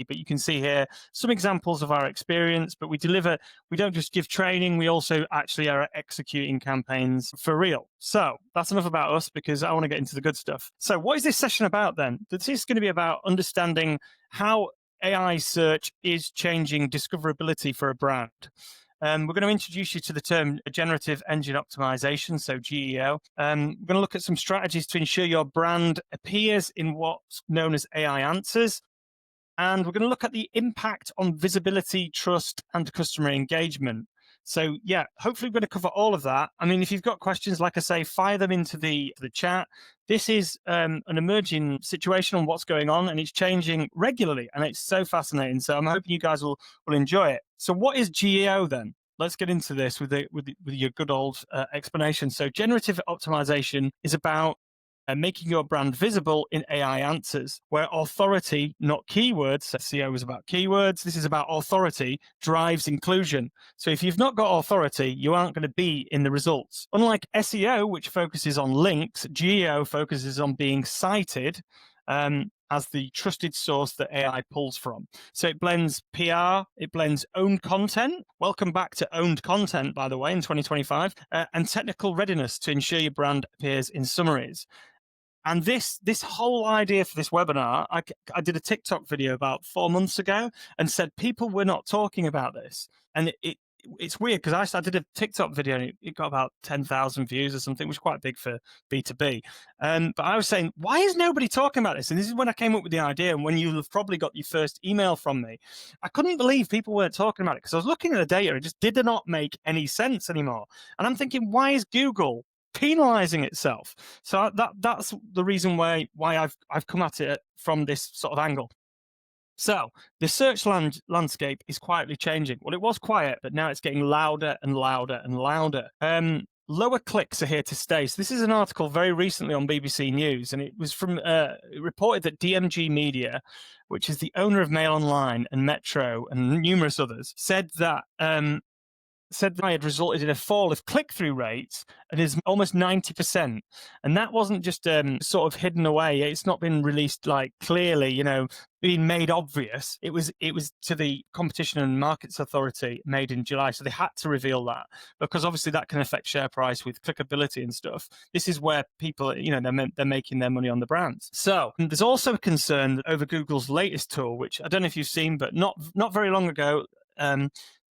but you can see here some examples of our experience. But we don't just give training, we also actually are executing campaigns for real. So that's enough about us, because I want to get into the good stuff. So what is this session about then? This is going to be about understanding how AI search is changing discoverability for a brand. We're going to introduce you to the term Generative Engine Optimisation, so GEO. We're going to look at some strategies to ensure your brand appears in what's known as AI answers. And we're going to look at the impact on visibility, trust, and customer engagement. So yeah, hopefully we're going to cover all of that. I mean, if you've got questions, like I say, fire them into the chat. This is an emerging situation on what's going on, and it's changing regularly, and it's so fascinating. So I'm hoping you guys will enjoy it. So what is GEO then? Let's get into this with your good old explanation. So generative optimization is about making your brand visible in AI answers, where authority, not keywords, SEO is about keywords, this is about authority, drives inclusion. So if you've not got authority, you aren't going to be in the results. Unlike SEO, which focuses on links, GEO focuses on being cited as the trusted source that AI pulls from. So it blends PR, it blends owned content. Welcome back to owned content, by the way, in 2025, and technical readiness to ensure your brand appears in summaries. And this whole idea for this webinar, I did a TikTok video about 4 months ago and said people were not talking about this. And it's weird, because I did a TikTok video and it got about 10,000 views or something, which is quite big for B2B. But I was saying, why is nobody talking about this? And this is when I came up with the idea, and when you'll have probably got your first email from me. I couldn't believe people weren't talking about it, because I was looking at the data. It just did not make any sense anymore. And I'm thinking, why is Google penalizing itself? So that's the reason why I've come at it from this sort of angle. So the search landscape is quietly changing. Well, it was quiet, but now it's getting louder and louder and louder. Lower clicks are here to stay. So this is an article very recently on BBC News, and it was from it reported that DMG Media, which is the owner of Mail Online and Metro and numerous others, said that had resulted in a fall of click-through rates and is almost 90%. And that wasn't just sort of hidden away. It's not been released like clearly, being made obvious. It was to the Competition and Markets Authority made in July. So they had to reveal that, because obviously that can affect share price with clickability and stuff. This is where people, they're making their money on the brands. So there's also concern over Google's latest tool, which I don't know if you've seen, but not very long ago,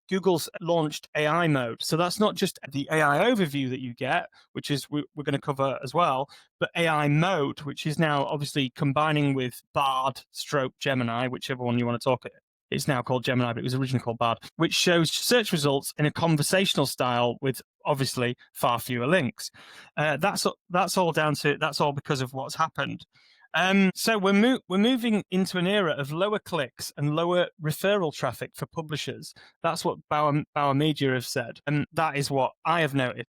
Google's launched AI mode. So that's not just the AI overview that you get, which is we're going to cover as well, but AI mode, which is now obviously combining with Bard / Gemini, whichever one you want to talk it. It's now called Gemini, but it was originally called Bard, which shows search results in a conversational style with obviously far fewer links. That's all because of what's happened. So we're moving into an era of lower clicks and lower referral traffic for publishers. That's what Bauer Media have said, and that is what I have noticed.